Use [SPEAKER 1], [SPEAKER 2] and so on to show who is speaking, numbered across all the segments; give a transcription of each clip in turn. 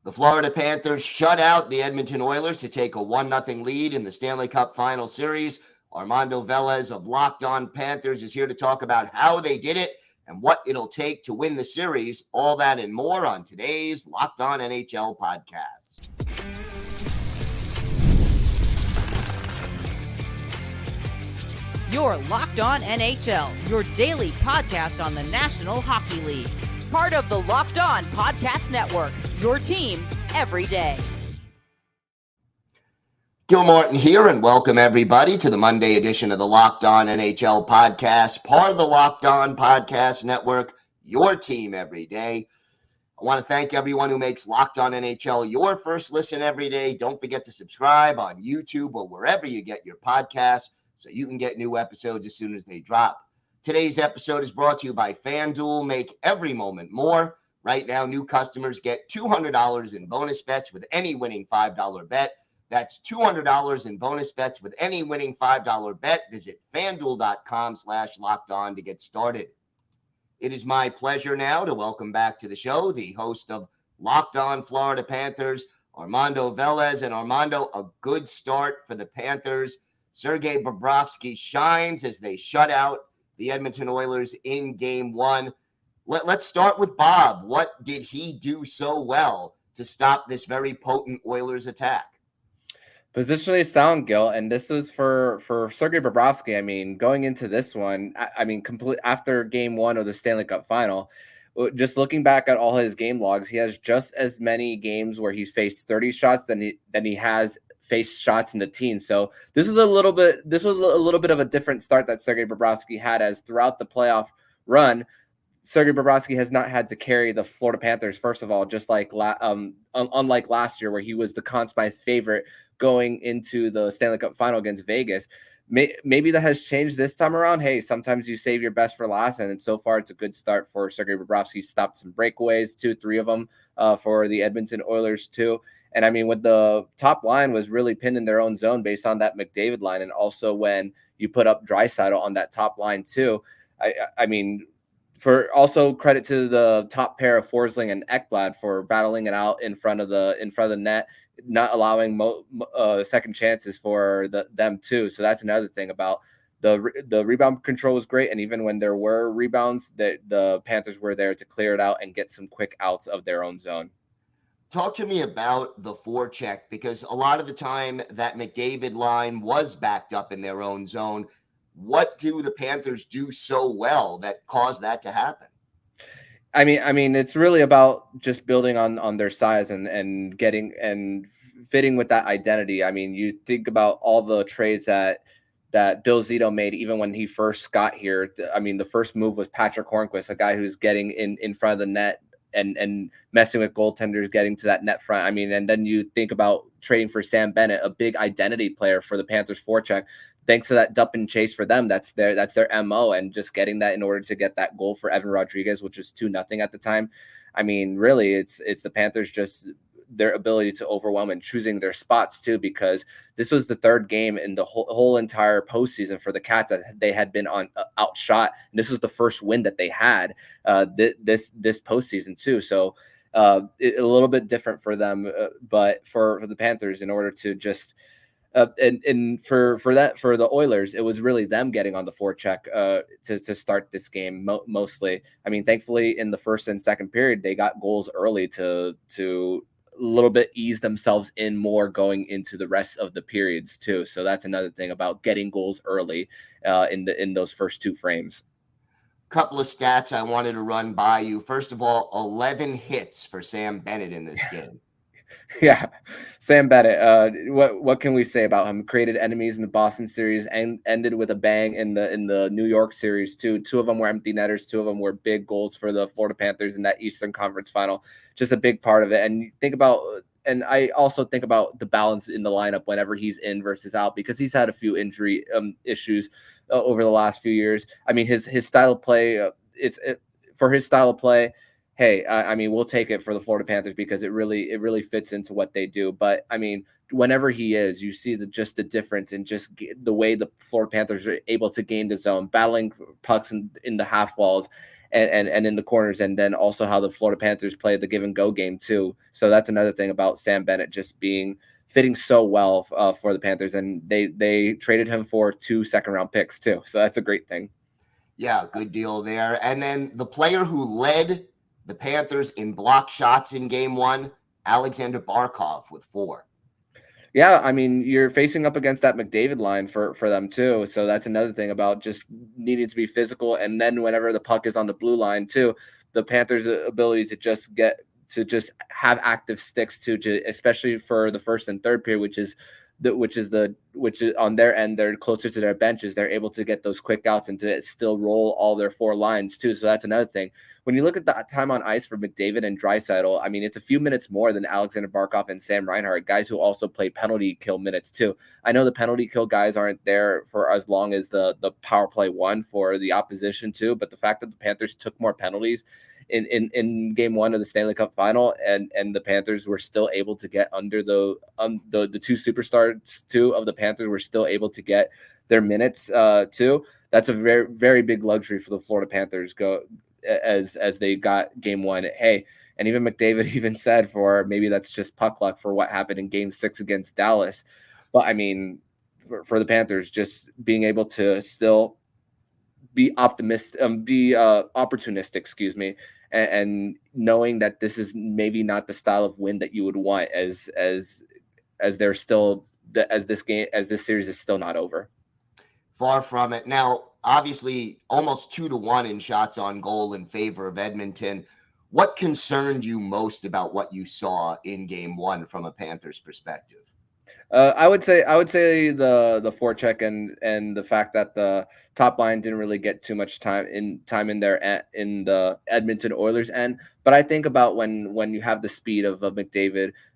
[SPEAKER 1] The Florida Panthers shut out the Edmonton Oilers to take a 1-0 lead in the Stanley Cup Finals series. Armando Velez of Locked On Panthers is here to talk about how they did it and what it'll take to win the series. All that and more on today's Locked On NHL podcast.
[SPEAKER 2] You're Locked On NHL, your daily podcast on the National Hockey League. Part of the Locked On Podcast Network, your team every day.
[SPEAKER 1] Gil Martin here, and welcome everybody to the Monday edition of the Locked On NHL podcast, part of the Locked On Podcast Network, your team every day. I want to thank everyone who makes Locked On NHL your first listen every day. Don't forget to subscribe on YouTube or wherever you get your podcasts so you can get new episodes as soon as they drop. Today's episode is brought to you by FanDuel. Make every moment more. Right now, new customers get $200 in bonus bets with any winning $5 bet. That's $200 in bonus bets with any winning $5 bet. Visit FanDuel.com/LockedOn to get started. It is my pleasure now to welcome back to the show the host of Locked On Florida Panthers, Armando Velez. And Armando, a good start for the Panthers. Sergei Bobrovsky shines as they shut out the Edmonton Oilers in Game 1. Let's start with Bob. What did he do so well to stop this very potent Oilers attack?
[SPEAKER 3] Positionally sound, Gil, and this was for Sergei Bobrovsky. I mean, going into this one, complete after Game 1 of the Stanley Cup Final, just looking back at all his game logs, he has just as many games where he's faced 30 shots than he has faced shots in the teens. So this was a little bit of a different start that Sergei Bobrovsky had, as throughout the playoff run, Sergei Bobrovsky has not had to carry the Florida Panthers, first of all, just like unlike last year where he was the Conn Smythe favorite going into the Stanley Cup Final against Vegas. Maybe that has changed this time around. Hey, sometimes you save your best for last, and so far it's a good start for Sergei Bobrovsky. He stopped some breakaways, 2-3 of them for the Edmonton Oilers too. And I mean, with the top line was really pinned in their own zone based on that McDavid line, and also when you put up Draisaitl on that top line too. I mean, for also credit to the top pair of Forsling and Ekblad for battling it out in front of the net, not allowing second chances for them too. So that's another thing about the rebound control was great, and even when there were rebounds, the Panthers were there to clear it out and get some quick outs of their own zone.
[SPEAKER 1] Talk to me about the forecheck, because a lot of the time that McDavid line was backed up in their own zone. What do the Panthers do so well that caused that to happen?
[SPEAKER 3] I mean, it's really about just building on their size and getting and fitting with that identity. I mean, you think about all the trades that Bill Zito made even when he first got here. I mean, the first move was Patrick Hornquist, a guy who's getting in front of the net and messing with goaltenders, getting to that net front. I mean, and then you think about trading for Sam Bennett, a big identity player for the Panthers forecheck. Thanks to that dump and chase for them, that's their MO, and just getting that in order to get that goal for Evan Rodriguez, which was 2-0 at the time. I mean, really, it's the Panthers just their ability to overwhelm and choosing their spots too, because this was the third game in the whole entire postseason for the Cats that they had been outshot, and this was the first win that they had this postseason too. So a little bit different for them, but for the Panthers, in order to just and for the Oilers, it was really them getting on the forecheck to start this game mostly. I mean, thankfully in the first and second period they got goals early to a little bit ease themselves in more going into the rest of the periods too. So that's another thing about getting goals early in those first two frames.
[SPEAKER 1] Couple of stats I wanted to run by you. First of all, 11 hits for Sam Bennett in this game.
[SPEAKER 3] Yeah, Sam Bennett. What can we say about him? Created enemies in the Boston series and ended with a bang in the New York series too. Two of them were empty netters. Two of them were big goals for the Florida Panthers in that Eastern Conference Final. Just a big part of it. And and I also think about the balance in the lineup whenever he's in versus out, because he's had a few injury issues over the last few years. I mean, his style of play. For his style of play. Hey, I mean, we'll take it for the Florida Panthers because it really fits into what they do. But I mean, whenever he is, you see the difference in just the way the Florida Panthers are able to gain the zone, battling pucks in the half walls, and in the corners, and then also how the Florida Panthers play the give and go game too. So that's another thing about Sam Bennett just fitting so well for the Panthers, and they traded him for 2 second-round picks too. So that's a great thing.
[SPEAKER 1] Yeah, good deal there. And then the player who led the Panthers in block shots in game 1, Alexander Barkov with 4.
[SPEAKER 3] Yeah, I mean, you're facing up against that McDavid line for them too. So that's another thing about just needing to be physical. And then whenever the puck is on the blue line too, the Panthers' ability to just have active sticks to especially for the first and third period, which is on their end, they're closer to their benches. They're able to get those quick outs and to still roll all their 4 lines too. So that's another thing. When you look at the time on ice for McDavid and Draisaitl, I mean, it's a few minutes more than Alexander Barkov and Sam Reinhart, guys who also play penalty kill minutes too. I know the penalty kill guys aren't there for as long as the power play one for the opposition too, but the fact that the Panthers took more penalties in game 1 of the Stanley Cup final, and the Panthers were still able to get under the 2 superstars too of the Panthers were still able to get their minutes too. That's a very, very big luxury for the Florida Panthers as they got game 1. Hey, and even McDavid even said for maybe that's just puck luck for what happened in game 6 against Dallas. But I mean, for the Panthers, just being able to still be opportunistic, and knowing that this is maybe not the style of win that you would want as they're still as this series is still not over.
[SPEAKER 1] Far from it. Now, obviously, almost 2-1 in shots on goal in favor of Edmonton. What concerned you most about what you saw in game 1 from a Panthers perspective?
[SPEAKER 3] I would say the forecheck and the fact that the top line didn't really get too much time in there in the Edmonton Oilers end. But I think about when you have the speed of for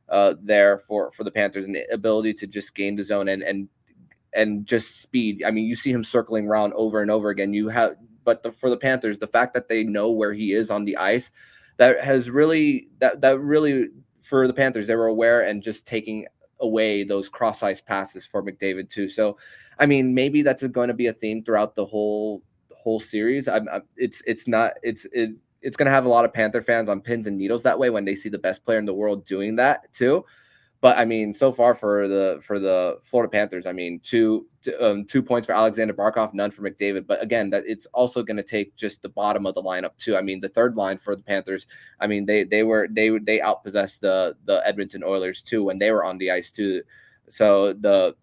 [SPEAKER 3] the Panthers and the ability to just gain the zone and just speed. I mean, you see him circling around over and over again. For the Panthers, the fact that they know where he is on the ice, that really for the Panthers, they were aware and just taking away those cross ice passes for McDavid too. So, I mean, maybe that's going to be a theme throughout the whole series. It's going to have a lot of Panther fans on pins and needles that way when they see the best player in the world doing that too. But I mean, so far for the Florida Panthers, I mean, two points for Alexander Barkov, none for McDavid. But again, that it's also going to take just the bottom of the lineup too. I mean, the third line for the Panthers, I mean, they outpossessed the Edmonton Oilers too when they were on the ice too. So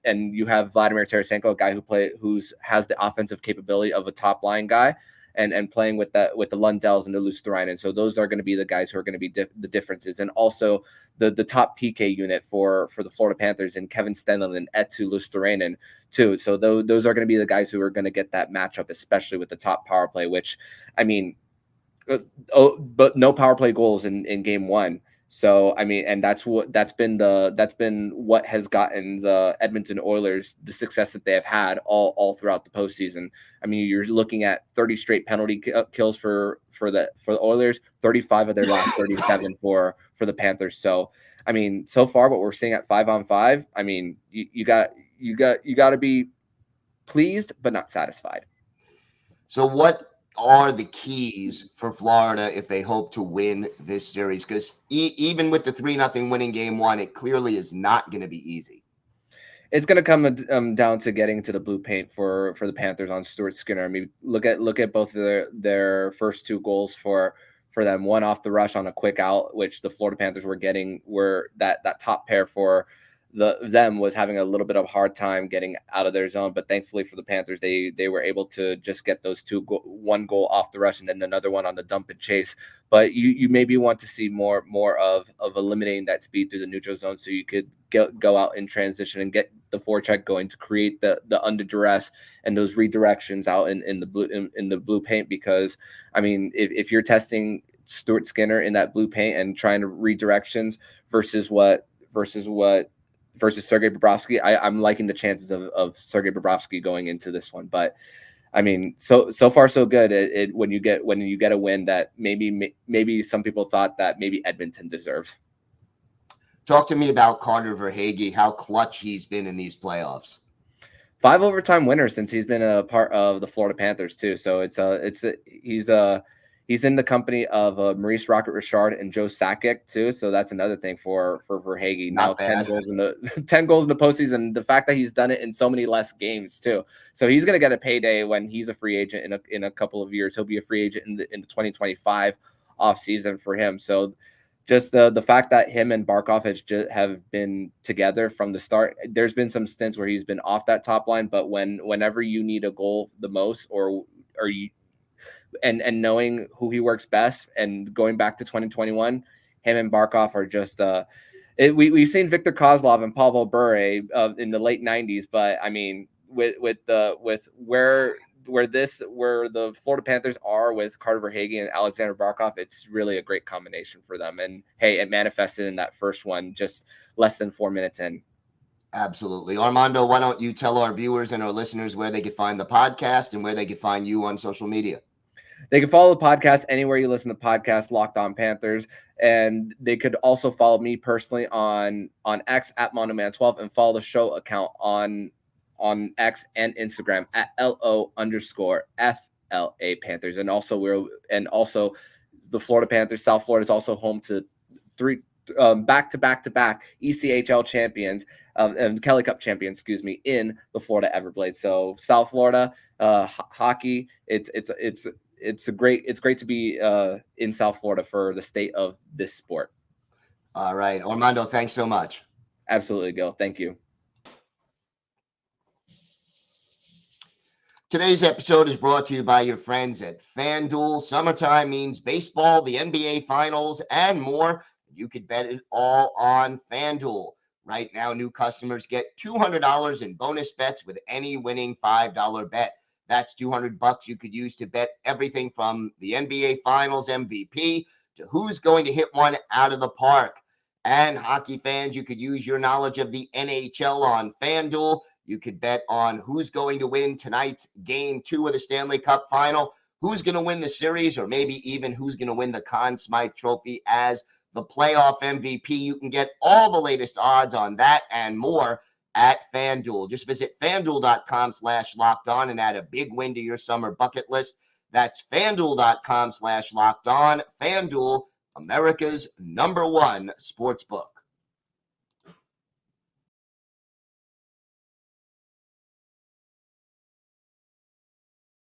[SPEAKER 3] and you have Vladimir Tarasenko, a guy who has the offensive capability of a top line guy. And playing with the Lundells and the Luosterainen. So those are going to be the guys who are going to be the differences. And also the top PK unit for the Florida Panthers and Kevin Stenlund and Eetu Luosterainen too. So those are going to be the guys who are going to get that matchup, especially with the top power play, which, I mean, but no power play goals in game 1. So, I mean, and that's been what has gotten the Edmonton Oilers the success that they have had all throughout the postseason. I mean, you're looking at 30 straight penalty kills for the Oilers, 35 of their last 37 for the Panthers. So, I mean, so far what we're seeing at 5-on-5, I mean, you got to be pleased but not satisfied.
[SPEAKER 1] So what are the keys for Florida if they hope to win this series? Because even with the 3-0 winning game 1, it clearly is not going to be easy.
[SPEAKER 3] It's going to come down to getting to the blue paint for the Panthers on Stuart Skinner. I mean, look at both of their first 2 goals for them. One off the rush on a quick out, which the Florida Panthers were that top pair for them was having a little bit of a hard time getting out of their zone, but thankfully for the Panthers, they were able to just get those 1 goal off the rush and then another one on the dump and chase. But you maybe want to see more of eliminating that speed through the neutral zone, so you could go out in transition and get the forecheck going to create the under duress and those redirections out in the blue paint. Because I mean, if you're testing Stuart Skinner in that blue paint and trying to redirections versus Sergei Bobrovsky, I'm liking the chances of Sergei Bobrovsky going into this one. But I mean, so far so good. When you get a win that maybe some people thought that maybe Edmonton deserved.
[SPEAKER 1] Talk to me about Connor McDavid, how clutch he's been in these playoffs.
[SPEAKER 3] 5 overtime winners since he's been a part of the Florida Panthers too. So He's in the company of Maurice Rocket Richard and Joe Sakic too. So that's another thing for Hagee. Now 10 goals in the 10 goals in the postseason. The fact that he's done it in so many less games too. So he's going to get a payday when he's a free agent in a couple of years. He'll be a free agent in the 2025 offseason for him. So just the fact that him and Barkov have been together from the start. There's been some stints where he's been off that top line, but whenever you need a goal the most, or you and knowing who he works best, and going back to 2021, him and Barkov are just we've seen Victor Kozlov and Pavel Bure in the late 90s, but I mean with where the Florida Panthers are with Carter Verhaeghe and Alexander Barkov, it's really a great combination for them. And hey, it manifested in that first one just less than 4 minutes in.
[SPEAKER 1] Absolutely. Armando, why don't you tell our viewers and our listeners where they could find the podcast and where they could find you on social media?
[SPEAKER 3] They can follow the podcast anywhere you listen to podcasts, Locked On Panthers. And they could also follow me personally on X at MondoMan12, and follow the show account on X and Instagram at LO_FLA Panthers. And also the Florida Panthers, South Florida, is also home to three back-to-back ECHL champions and Kelly Cup champions, in the Florida Everblades. So South Florida hockey, it's great to be in South Florida for the state of this sport.
[SPEAKER 1] All right, Armando, thanks so much.
[SPEAKER 3] Absolutely, Gil. Thank you.
[SPEAKER 1] Today's episode is brought to you by your friends at FanDuel. Summertime means baseball, the NBA Finals, and more. You could bet it all on FanDuel. Right now, new customers get $200 in bonus bets with any winning $5 bet. That's $200 you could use to bet everything from the NBA Finals MVP to who's going to hit one out of the park. And hockey fans, you could use your knowledge of the NHL on FanDuel. You could bet on who's going to win tonight's Game 2 of the Stanley Cup Final, who's going to win the series, or maybe even who's going to win the Conn Smythe Trophy as the playoff MVP. You can get all the latest odds on that and more at FanDuel. Just visit FanDuel.com/lockedon and add a big win to your summer bucket list. That's FanDuel.com/lockedon. FanDuel, America's #1 sportsbook.